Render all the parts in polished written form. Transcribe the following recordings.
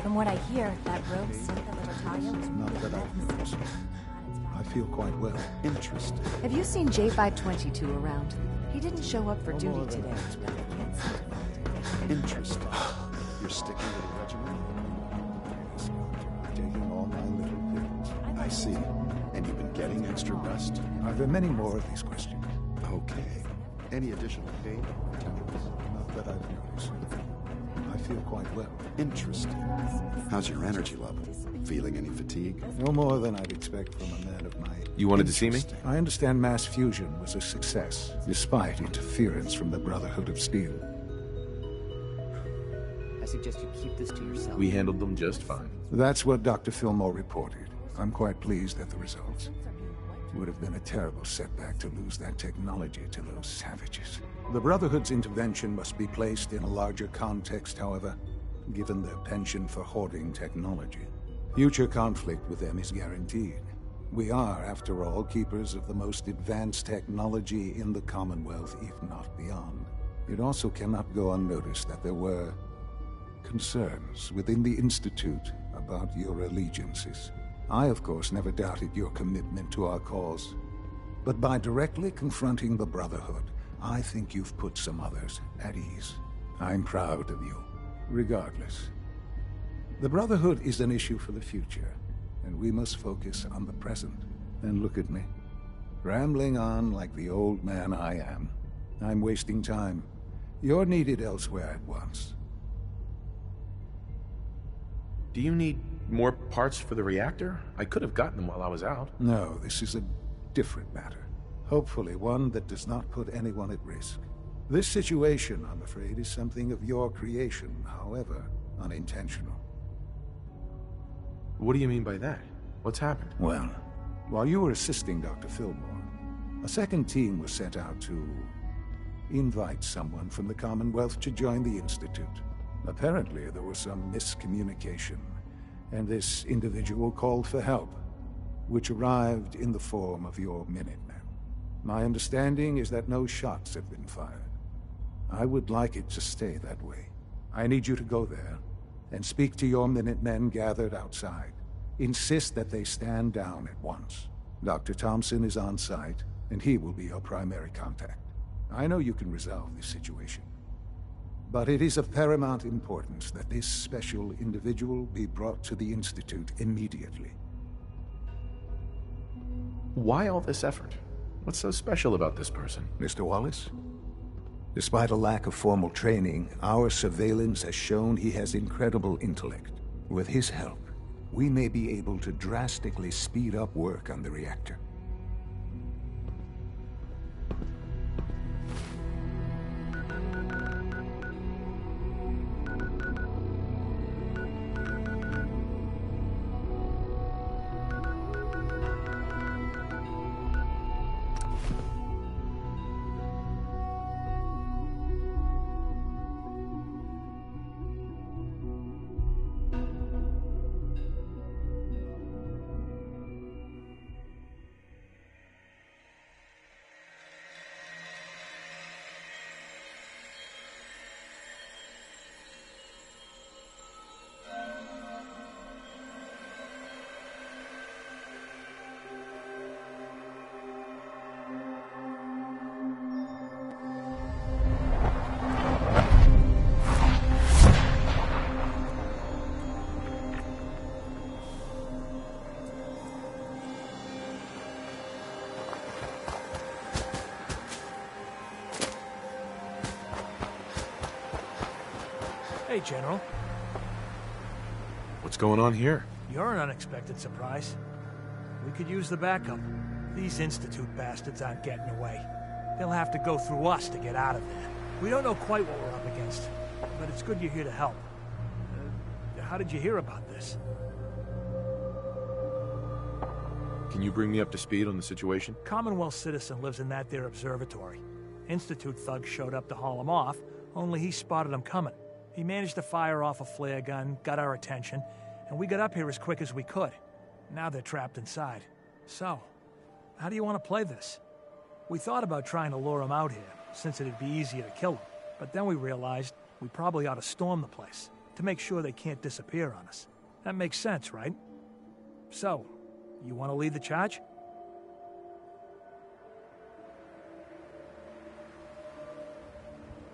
From what I hear, that rogue synth of the battalion was Not that I've noticed. I feel quite well. Interesting. Have you seen J522 around? He didn't show up for duty today. Interesting. You're sticking with the regiment? Yes, Doctor. Taking all my little pills. I see. And you've been getting extra rest? Are there many more of these questions? Okay. Any additional pain or tenderness? Not that I've noticed. I feel quite well. Interesting. How's your energy level? Feeling any fatigue? No more than I'd expect from a man of my... You wanted to see me? I understand mass fusion was a success, despite interference from the Brotherhood of Steel. I suggest you keep this to yourself. We handled them just fine. That's what Dr. Fillmore reported. I'm quite pleased at the results. It would have been a terrible setback to lose that technology to those savages. The Brotherhood's intervention must be placed in a larger context, however, given their penchant for hoarding technology. Future conflict with them is guaranteed. We are, after all, keepers of the most advanced technology in the Commonwealth, if not beyond. It also cannot go unnoticed that there were concerns within the Institute about your allegiances. I, of course, never doubted your commitment to our cause. But by directly confronting the Brotherhood, I think you've put some others at ease. I'm proud of you, regardless. The Brotherhood is an issue for the future, and we must focus on the present. And look at me, rambling on like the old man I am. I'm wasting time. You're needed elsewhere at once. Do you need more parts for the reactor? I could have gotten them while I was out. No, this is a different matter. Hopefully one that does not put anyone at risk. This situation, I'm afraid, is something of your creation, however unintentional. What do you mean by that? What's happened? Well, while you were assisting Dr. Fillmore, a second team was sent out to invite someone from the Commonwealth to join the Institute. Apparently, there was some miscommunication, and this individual called for help, which arrived in the form of your Minutemen. My understanding is that no shots have been fired. I would like it to stay that way. I need you to go there and speak to your Minutemen gathered outside. Insist that they stand down at once. Dr. Thompson is on site, and he will be your primary contact. I know you can resolve this situation, but it is of paramount importance that this special individual be brought to the Institute immediately. Why all this effort? What's so special about this person? Mr. Wallace? Despite a lack of formal training, our surveillance has shown he has incredible intellect. With his help, we may be able to drastically speed up work on the reactor. Hey, General. What's going on here? You're an unexpected surprise. We could use the backup. These Institute bastards aren't getting away. They'll have to go through us to get out of there. We don't know quite what we're up against, but it's good you're here to help. How did you hear about this? Can you bring me up to speed on the situation? Commonwealth citizen lives in that there observatory. Institute thugs showed up to haul him off, only he spotted them coming. He managed to fire off a flare gun, got our attention, and we got up here as quick as we could. Now they're trapped inside. So, how do you want to play this? We thought about trying to lure him out here, since it'd be easier to kill him. But then we realized we probably ought to storm the place, to make sure they can't disappear on us. That makes sense, right? So, you want to lead the charge?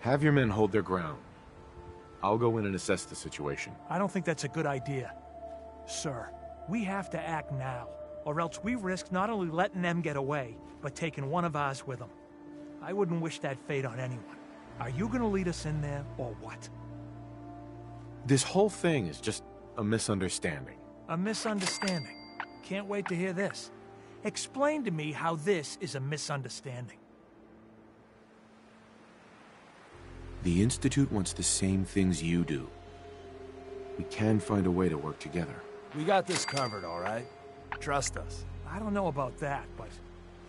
Have your men hold their ground. I'll go in and assess the situation. I don't think that's a good idea. Sir, we have to act now, or else we risk not only letting them get away, but taking one of ours with them. I wouldn't wish that fate on anyone. Are you gonna lead us in there, or what? This whole thing is just a misunderstanding. A misunderstanding? Can't wait to hear this. Explain to me how this is a misunderstanding. The Institute wants the same things you do. We can find a way to work together. We got this covered, all right? Trust us. I don't know about that, but...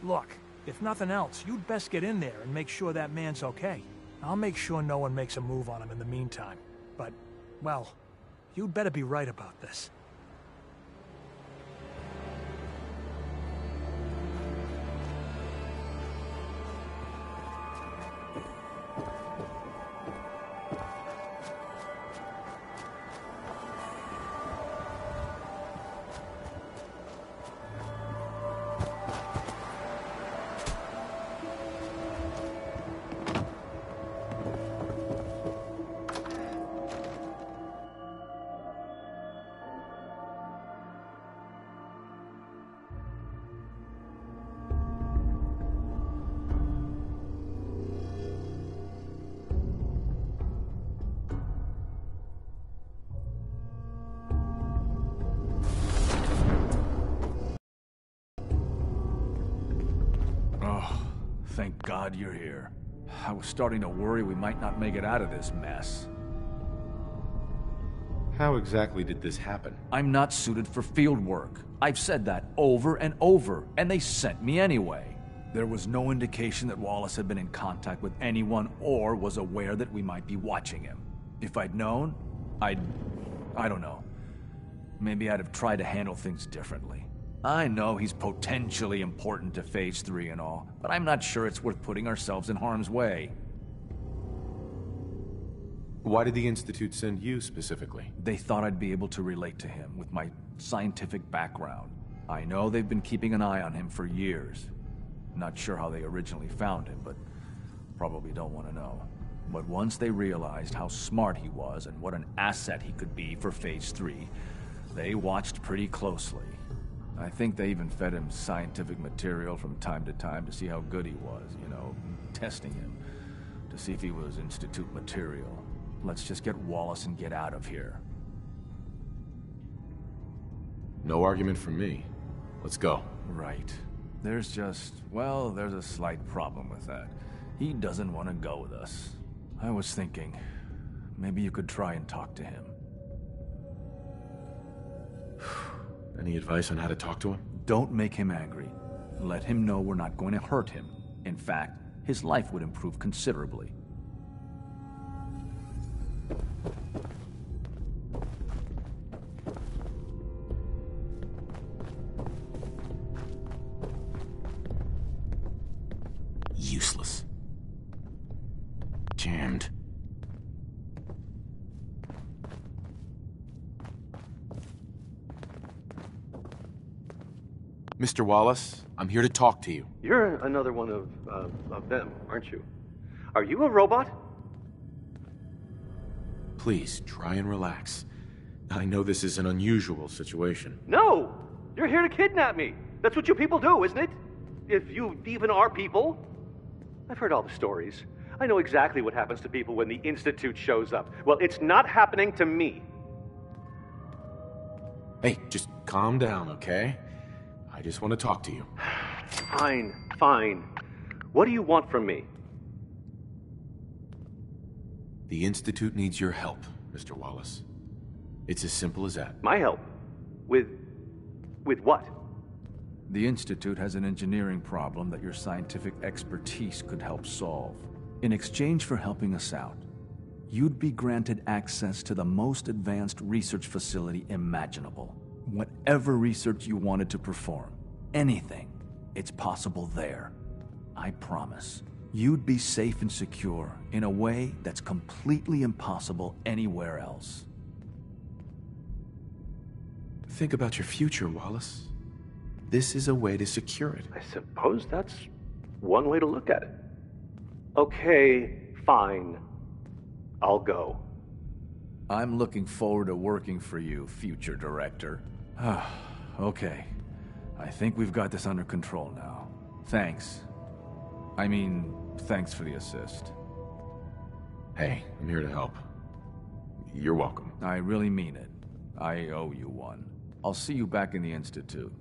Look, if nothing else, you'd best get in there and make sure that man's okay. I'll make sure no one makes a move on him in the meantime. But, well, you'd better be right about this. Thank God you're here. I was starting to worry we might not make it out of this mess. How exactly did this happen? I'm not suited for field work. I've said that over and over, and they sent me anyway. There was no indication that Wallace had been in contact with anyone or was aware that we might be watching him. If I'd known, I don't know. Maybe I'd have tried to handle things differently. I know he's potentially important to Phase 3 and all, but I'm not sure it's worth putting ourselves in harm's way. Why did the Institute send you specifically? They thought I'd be able to relate to him with my scientific background. I know they've been keeping an eye on him for years. Not sure how they originally found him, but probably don't want to know. But once they realized how smart he was and what an asset he could be for Phase 3, they watched pretty closely. I think they even fed him scientific material from time to time to see how good he was, you know, testing him, to see if he was Institute material. Let's just get Wallace and get out of here. No argument from me. Let's go. Right. There's a slight problem with that. He doesn't want to go with us. I was thinking, maybe you could try and talk to him. Any advice on how to talk to him? Don't make him angry. Let him know we're not going to hurt him. In fact, his life would improve considerably. Useless. Jammed. Mr. Wallace, I'm here to talk to you. You're another one of them, aren't you? Are you a robot? Please, try and relax. I know this is an unusual situation. No! You're here to kidnap me! That's what you people do, isn't it? If you even are people. I've heard all the stories. I know exactly what happens to people when the Institute shows up. Well, it's not happening to me. Hey, just calm down, okay? I just want to talk to you. Fine. What do you want from me? The Institute needs your help, Mr. Wallace. It's as simple as that. My help? With what? The Institute has an engineering problem that your scientific expertise could help solve. In exchange for helping us out, you'd be granted access to the most advanced research facility imaginable. Whatever research you wanted to perform, anything, it's possible there. I promise. You'd be safe and secure in a way that's completely impossible anywhere else. Think about your future, Wallace. This is a way to secure it. I suppose that's one way to look at it. Okay, fine. I'll go. I'm looking forward to working for you, future director. Okay. I think we've got this under control now. Thanks. I mean, thanks for the assist. Hey, I'm here to help. You're welcome. I really mean it. I owe you one. I'll see you back in the Institute.